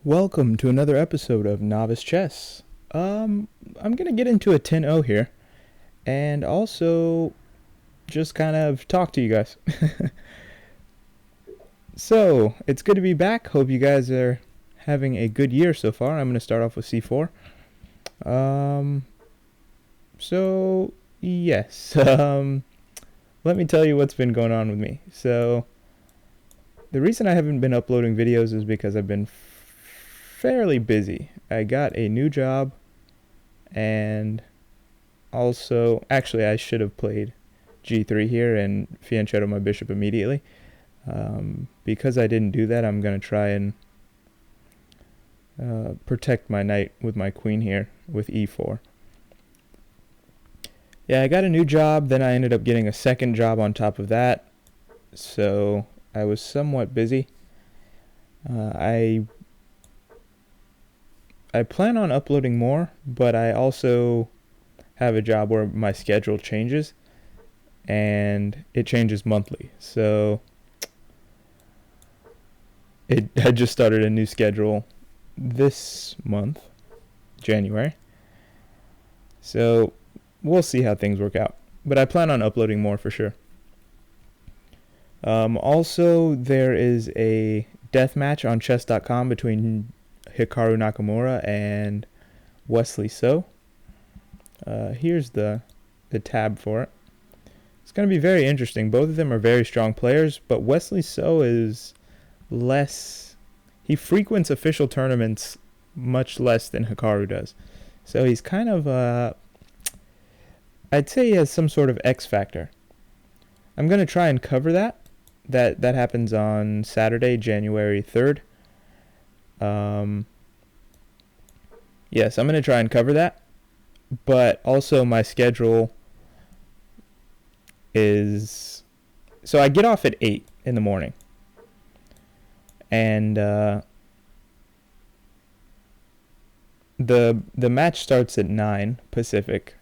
Welcome to another episode of Novice Chess. I'm gonna get into a 10-0 here, and also just kind of talk to you guys. So, it's good to be back. Hope you guys are having a good year so far. I'm gonna start off with C4. So, yes. Let me tell you what's been going on with me. So, the reason I haven't been uploading videos is because I've been fairly busy. I got a new job, and also, actually, I should have played G3 here and fianchetto my bishop immediately. Because I didn't do that, I'm going to try and protect my knight with my queen here with E4. Yeah, I got a new job, then I ended up getting a second job on top of that, so I was somewhat busy. I plan on uploading more, but I also have a job where my schedule changes, and it changes monthly. So I just started a new schedule this month, January. So we'll see how things work out. But I plan on uploading more for sure. Also, there is a death match on chess.com between Hikaru Nakamura and Wesley So. Here's the tab for it. It's going to be very interesting. Both of them are very strong players, but Wesley So is less. He frequents official tournaments much less than Hikaru does. So he's kind of, I'd say he has some sort of X factor. I'm going to try and cover that. That happens on Saturday, January 3rd. Yes, I'm going to try and cover that. But also my schedule is... So I get off at 8 in the morning. And the match starts at 9 Pacific.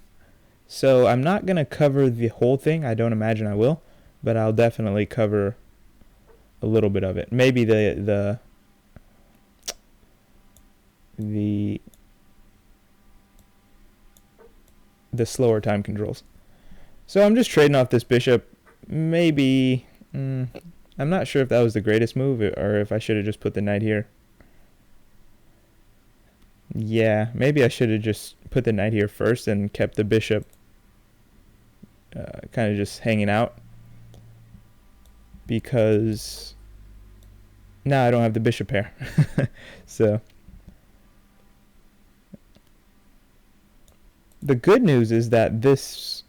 So I'm not going to cover the whole thing. I don't imagine I will. But I'll definitely cover a little bit of it. Maybe the slower time controls. So I'm just trading off this bishop. Maybe I'm not sure if that was the greatest move or if I should have just put the knight here. Yeah, maybe I should have just put the knight here first and kept the bishop kind of just hanging out, because now I don't have the bishop pair. So the good news is that this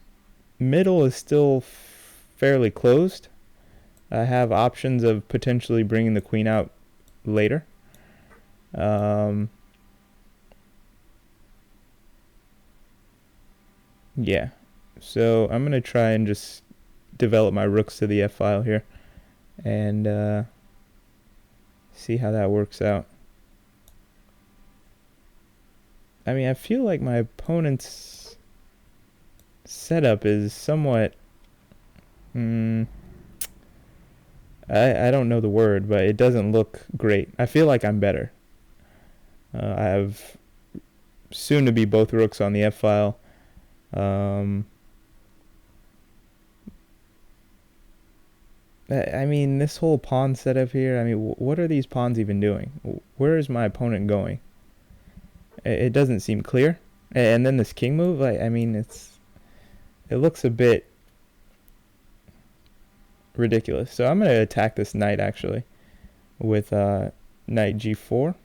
middle is still fairly closed. I have options of potentially bringing the queen out later. Yeah, so I'm going to try and just develop my rooks to the F file here and see how that works out. I mean, I feel like my opponent's setup is somewhat... I don't know the word, but it doesn't look great. I feel like I'm better. I have soon to be both rooks on the F file. I mean, this whole pawn setup here, I mean, what are these pawns even doing? Where is my opponent going? It doesn't seem clear. And then this king move, I mean, it looks a bit ridiculous. So I'm going to attack this knight, actually, with knight g4.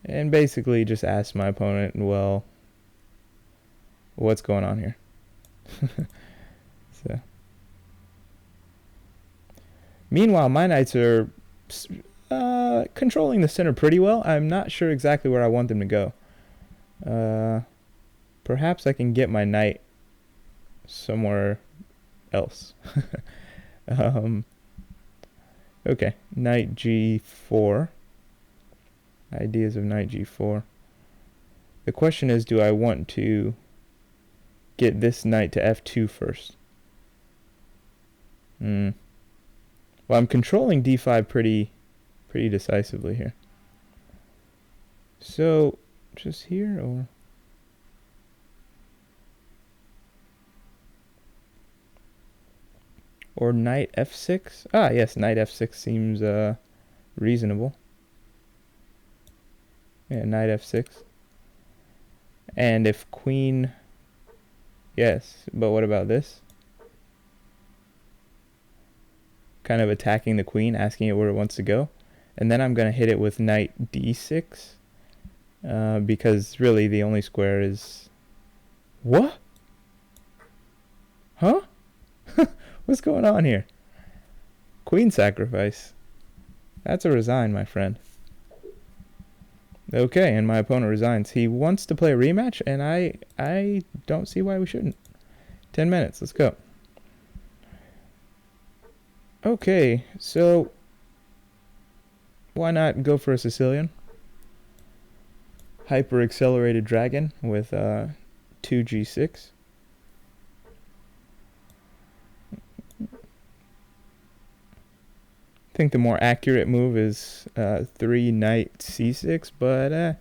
And basically just ask my opponent, well, what's going on here? So, meanwhile, my knights are controlling the center pretty well. I'm not sure exactly where I want them to go. Perhaps I can get my knight somewhere else. Okay, knight g4. Ideas of knight g4. The question is, do I want to get this knight to f2 first? Well, I'm controlling d5 pretty decisively here. So, just here, or... Or knight f6? Ah, yes, knight f6 seems reasonable. Yeah, knight f6. And if queen... Yes, but what about this? Kind of attacking the queen, asking it where it wants to go. And then I'm going to hit it with knight d6. Because really the only square is... What? Huh? What's going on here? Queen sacrifice. That's a resign, my friend. Okay, and my opponent resigns. He wants to play a rematch, and I don't see why we shouldn't. 10 minutes, let's go. Okay, so why not go for a Sicilian? Hyper accelerated dragon with 2g6. I think the more accurate move is 3 knight c6, but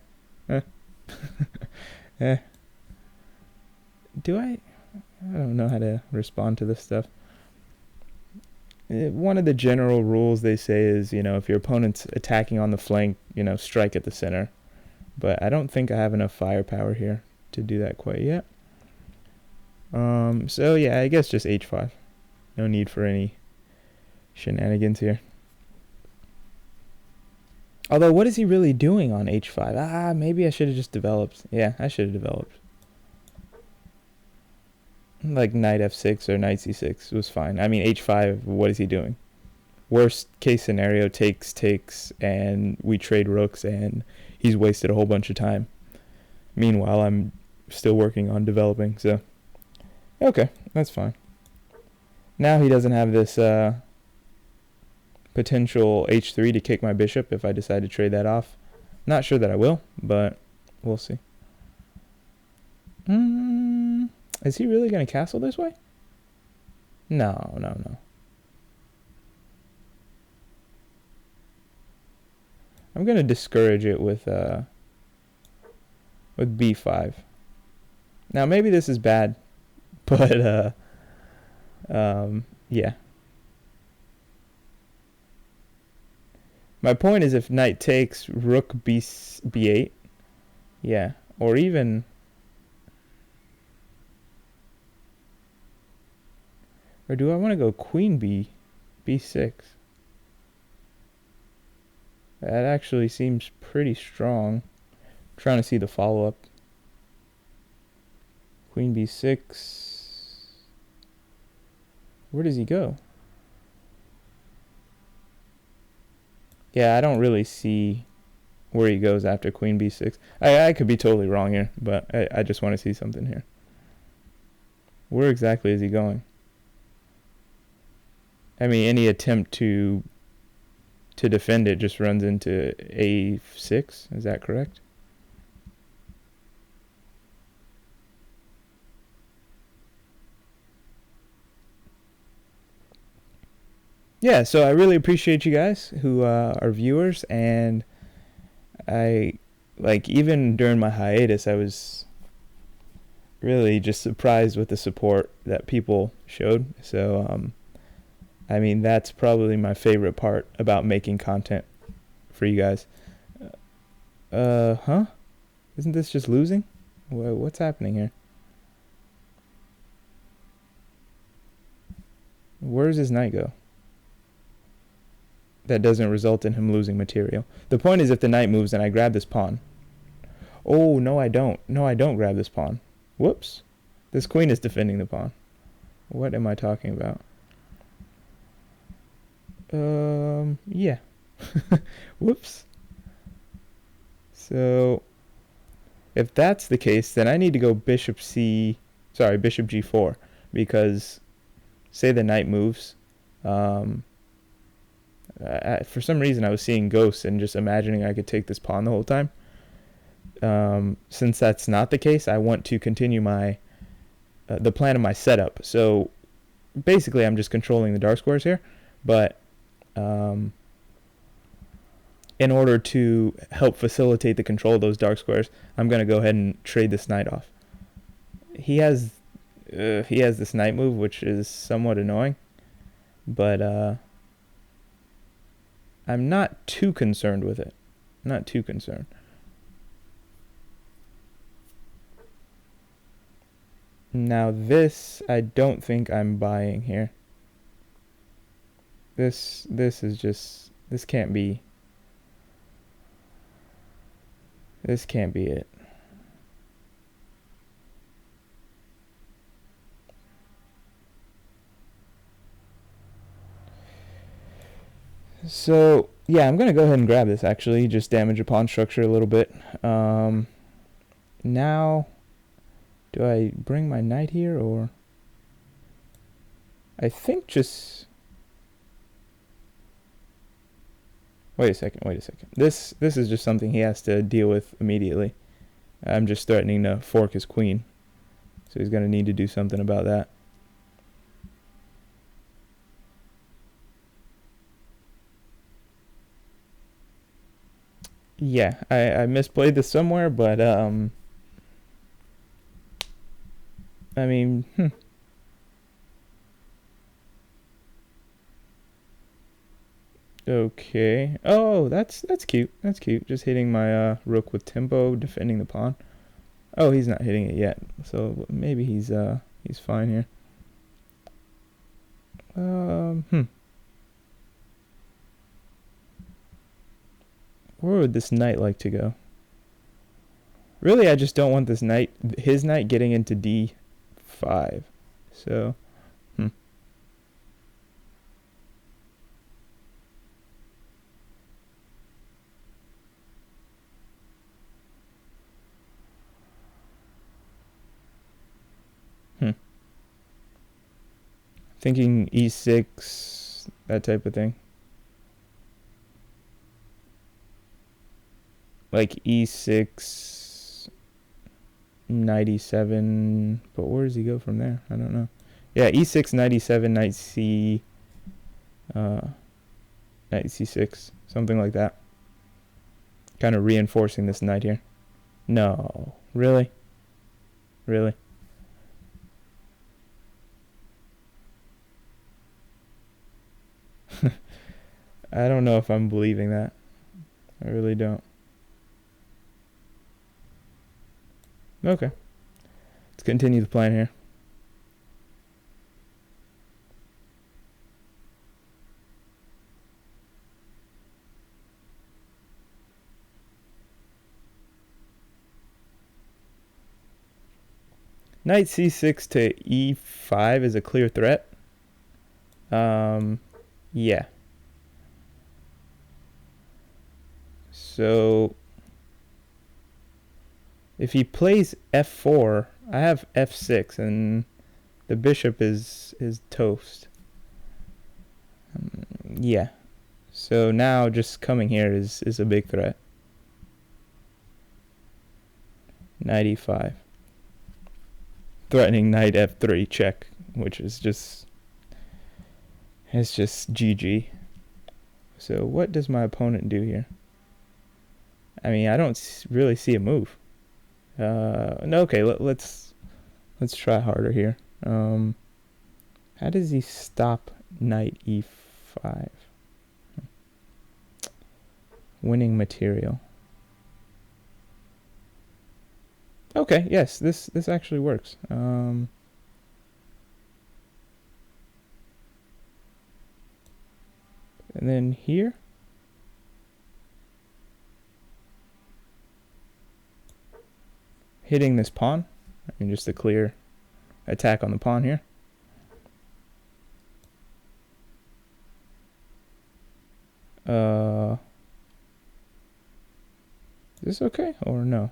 do I don't know how to respond to this stuff. One of the general rules they say is, if your opponent's attacking on the flank, strike at the center. But I don't think I have enough firepower here to do that quite yet. So yeah, I guess just h5. No need for any shenanigans here. Although, what is he really doing on h5? Maybe I should have just developed. Yeah, I should have developed. Like knight f6 or knight c6 was fine. I mean, h5, what is he doing? Worst case scenario, takes, and we trade rooks, and he's wasted a whole bunch of time. Meanwhile, I'm still working on developing, so... Okay, that's fine. Now he doesn't have this potential h3 to kick my bishop if I decide to trade that off. Not sure that I will, but we'll see. Is he really going to castle this way? No. I'm going to discourage it with b5. Now maybe this is bad, but yeah. My point is, if knight takes, rook b8, yeah, or even... Or do I want to go queen b6? That actually seems pretty strong. I'm trying to see the follow-up. Queen b6. Where does he go? Yeah, I don't really see where he goes after queen b6. I could be totally wrong here, but I just want to see something here. Where exactly is he going? I mean, any attempt to defend it just runs into a6. Is that correct? Yeah, so I really appreciate you guys who are viewers, and even during my hiatus, I was really just surprised with the support that people showed. So I mean, that's probably my favorite part about making content for you guys. Huh? Isn't this just losing? What's happening here? Where does his knight go? That doesn't result in him losing material. The point is, if the knight moves and I grab this pawn. Oh, no, I don't. No, I don't grab this pawn. Whoops. This queen is defending the pawn. What am I talking about? Yeah. Whoops. So, if that's the case, then I need to go bishop g4. Because, say the knight moves, for some reason I was seeing ghosts and just imagining I could take this pawn the whole time. Since that's not the case, I want to continue my the plan of my setup. So basically I'm just controlling the dark squares here, but in order to help facilitate the control of those dark squares, I'm going to go ahead and trade this knight off. He has this knight move, which is somewhat annoying, but I'm not too concerned with it. Not too concerned. Now this, I don't think I'm buying here. This is just, this can't be it. So yeah, I'm gonna go ahead and grab this actually, just damage a pawn structure a little bit. Now, do I bring my knight here, or I think just wait a second. This is just something he has to deal with immediately. I'm just threatening to fork his queen, so he's gonna need to do something about that. Yeah, I misplayed this somewhere, but I mean, Okay. Oh, that's cute. That's cute. Just hitting my rook with tempo, defending the pawn. Oh, he's not hitting it yet, so maybe he's fine here. Where would this knight like to go? Really, I just don't want this knight, his knight, getting into d5. So, Thinking e6, that type of thing. Like e6, knight e7, but where does he go from there? I don't know. Yeah, e6, knight e7, knight c, knight c6, something like that. Kind of reinforcing this knight here. No, really? Really? I don't know if I'm believing that. I really don't. Okay. Let's continue the plan here. Knight c6 to e5 is a clear threat. Yeah. So if he plays f4, I have f6, and the bishop is toast. Yeah. So now just coming here is a big threat. Knight e5. Threatening knight f3 check, which is just, it's just GG. So what does my opponent do here? I mean, I don't really see a move. No, okay, let's try harder here. How does he stop knight e5? Winning material. Okay, yes, this actually works. And then here, hitting this pawn. I mean, just a clear attack on the pawn here. Is this okay or no?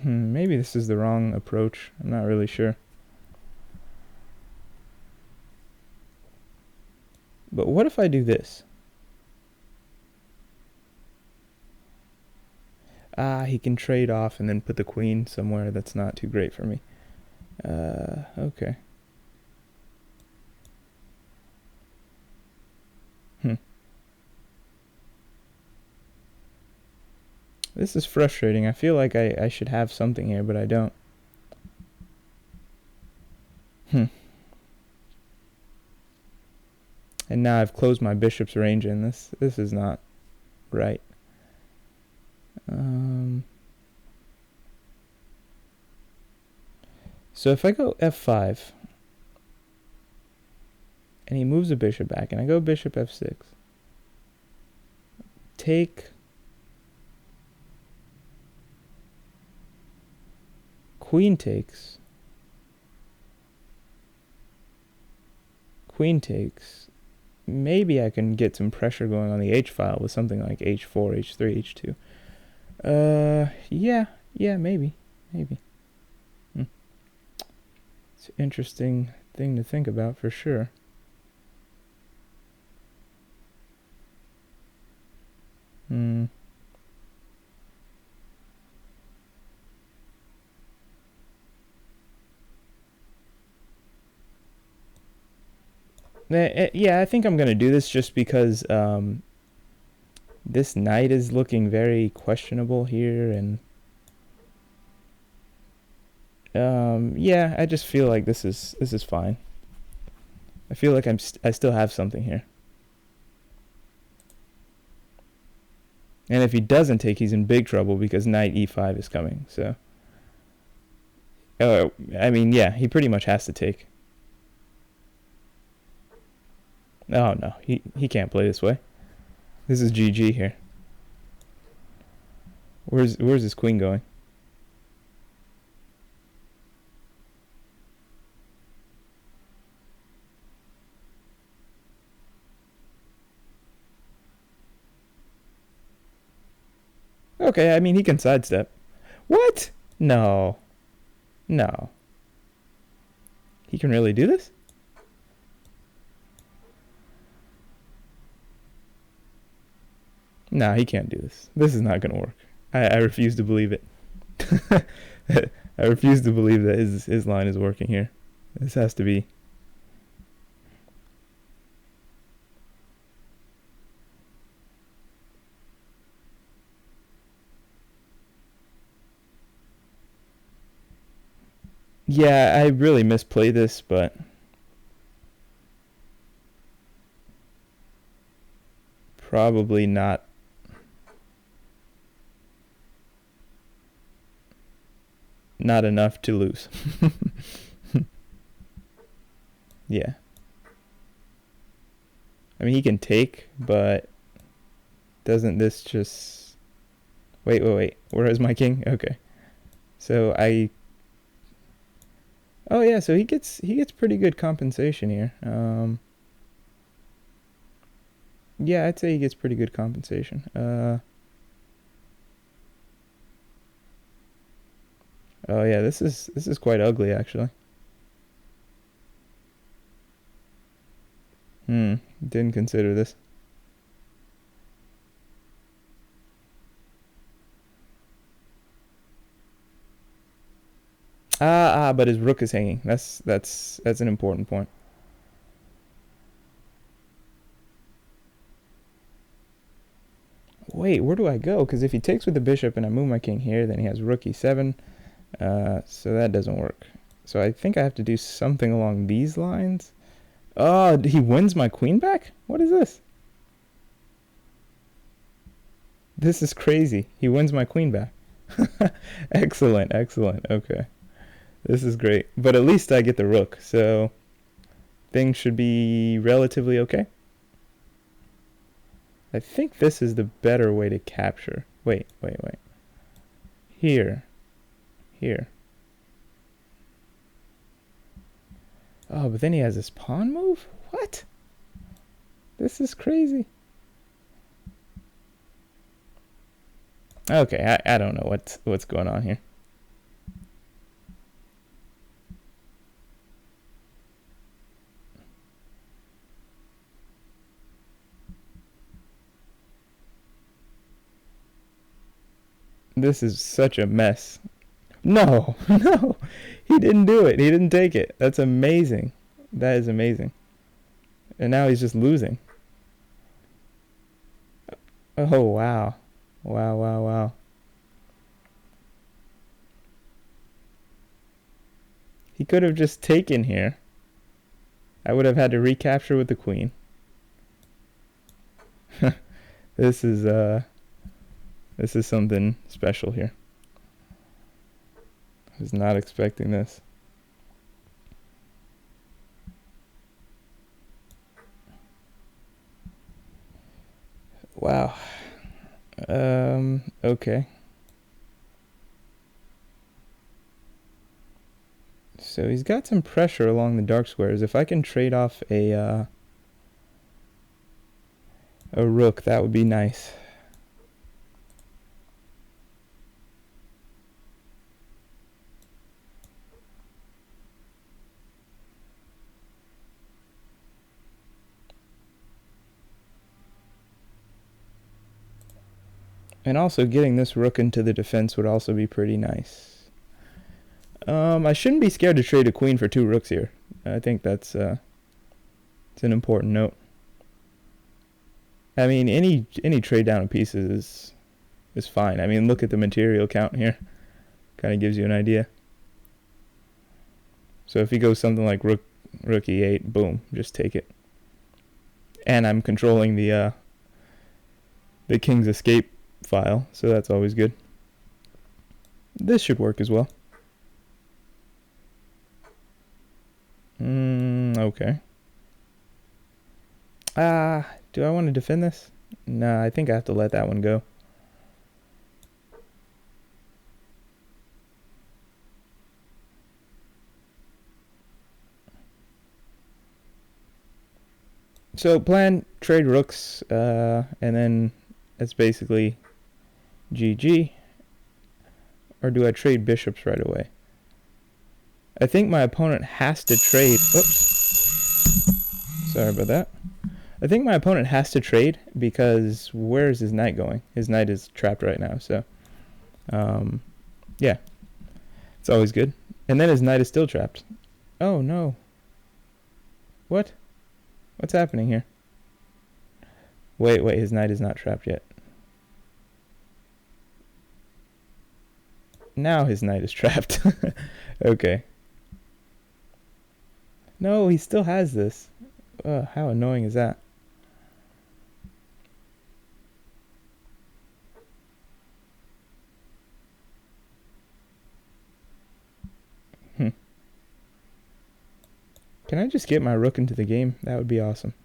Maybe this is the wrong approach. I'm not really sure. But what if I do this? He can trade off and then put the queen somewhere that's not too great for me. Okay. This is frustrating. I feel like I should have something here, but I don't. And now I've closed my bishop's range in. This is not right. So if I go f5, and he moves a bishop back, and I go bishop f6, take, queen takes, queen takes, maybe I can get some pressure going on the h file with something like h4, h3, h2. Yeah, maybe. It's an interesting thing to think about for sure. Yeah, I think I'm going to do this just because this knight is looking very questionable here, and yeah, I just feel like this is fine. I feel like I still have something here. And if he doesn't take, he's in big trouble because knight e5 is coming. So, I mean, yeah, he pretty much has to take. Oh no, he can't play this way. This is GG here. Where's his queen going? Okay, I mean, he can sidestep. What? No. No. He can really do this? No, he can't do this. This is not going to work. I refuse to believe it. I refuse to believe that his line is working here. This has to be. Yeah, I really misplay this, but probably not. Not enough to lose. Yeah. I mean, he can take, but doesn't this just... Wait. Where is my king? Okay. So Oh yeah, so he gets pretty good compensation here. Yeah, I'd say he gets pretty good compensation. Oh yeah, this is quite ugly actually. Didn't consider this. But his rook is hanging. That's an important point. Wait, where do I go? Because if he takes with the bishop and I move my king here, then he has rook e7. So that doesn't work. So I think I have to do something along these lines. Oh, he wins my queen back? What is this? This is crazy. He wins my queen back. Excellent. Okay. This is great. But at least I get the rook, so things should be relatively okay. I think this is the better way to capture. Wait. Here. Oh, but then he has this pawn move? What? This is crazy. Okay, I don't know what's going on here. This is such a mess. No, he didn't do it. He didn't take it. That's amazing. That is amazing. And now he's just losing. Oh, wow. Wow. He could have just taken here. I would have had to recapture with the queen. This is something special here. I was not expecting this. Wow. Okay. So he's got some pressure along the dark squares. If I can trade off a rook, that would be nice. And also getting this rook into the defense would also be pretty nice. I shouldn't be scared to trade a queen for 2 rooks here. I think that's it's an important note. I mean, any trade down of pieces is fine. I mean, look at the material count here. Kind of gives you an idea. So if he goes something like rook e8, boom, just take it. And I'm controlling the king's escape file, so that's always good. This should work as well. Okay. Do I want to defend this? Nah, I think I have to let that one go. So plan, trade rooks, and then it's basically GG. Or do I trade bishops right away? I think my opponent has to trade. Oops. Sorry about that. I think my opponent has to trade because where is his knight going? His knight is trapped right now, so yeah. It's always good. And then his knight is still trapped. Oh no. What? What's happening here? Wait, his knight is not trapped yet. Now his knight is trapped. Okay. No, he still has this. How annoying is that? Can I just get my rook into the game? That would be awesome.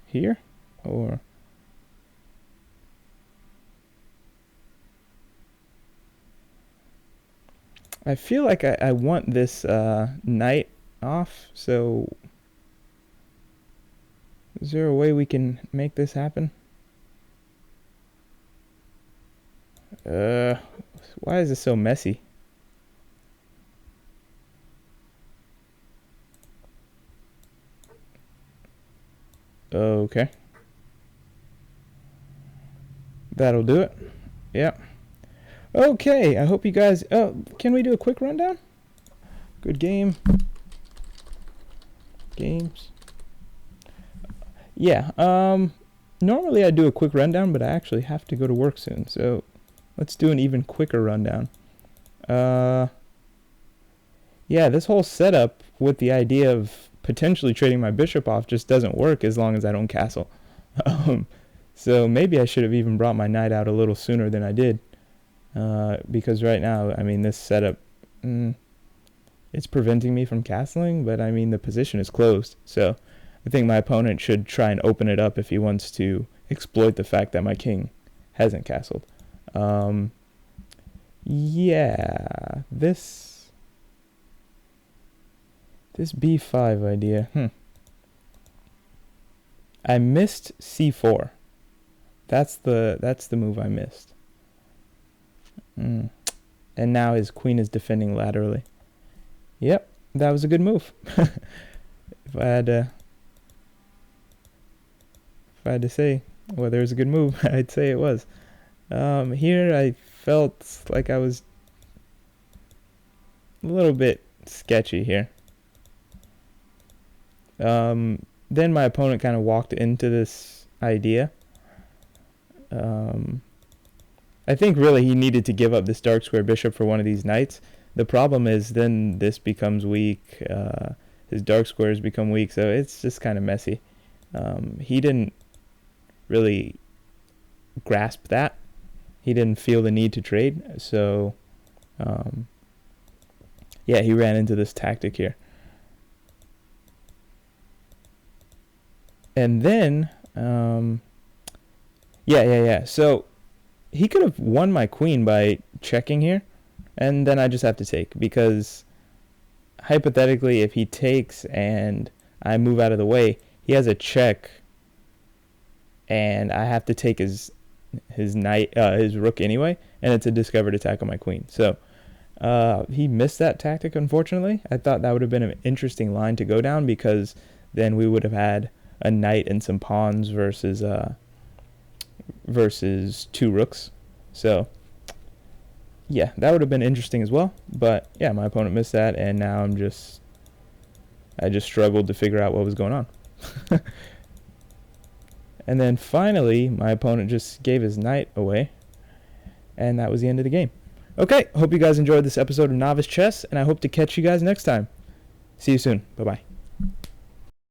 Here? Or... I feel like I want this knight off, so... Is there a way we can make this happen? Why is this so messy? Okay. That'll do it. Yep. Okay, I hope you guys... Oh, can we do a quick rundown? Good game. Games. Yeah, normally I do a quick rundown, but I actually have to go to work soon, so let's do an even quicker rundown. Yeah, this whole setup with the idea of potentially trading my bishop off just doesn't work as long as I don't castle. So maybe I should have even brought my knight out a little sooner than I did. Because right now, I mean, this setup, it's preventing me from castling, but I mean, the position is closed. So I think my opponent should try and open it up if he wants to exploit the fact that my king hasn't castled. Yeah, this b5 idea, I missed c4. That's the move I missed. And now his queen is defending laterally. Yep, that was a good move. If I had to say whether it was a good move, I'd say it was. Here I felt like I was a little bit sketchy here. Then my opponent kind of walked into this idea. I think really he needed to give up this dark square bishop for one of these knights. The problem is then this becomes weak. His dark squares become weak, so it's just kind of messy. He didn't really grasp that. He didn't feel the need to trade, so yeah, he ran into this tactic here. And then, yeah. So he could have won my queen by checking here, and then I just have to take, because hypothetically, if he takes and I move out of the way, he has a check, and I have to take his rook anyway, and it's a discovered attack on my queen. So he missed that tactic, unfortunately. I thought that would have been an interesting line to go down, because then we would have had a knight and some pawns versus two rooks. So yeah, that would have been interesting as well. But yeah, my opponent missed that, and now I just struggled to figure out what was going on. And then finally, my opponent just gave his knight away, and that was the end of the game. Okay, hope you guys enjoyed this episode of Novice Chess, and I hope to catch you guys next time. See you soon. Bye-bye.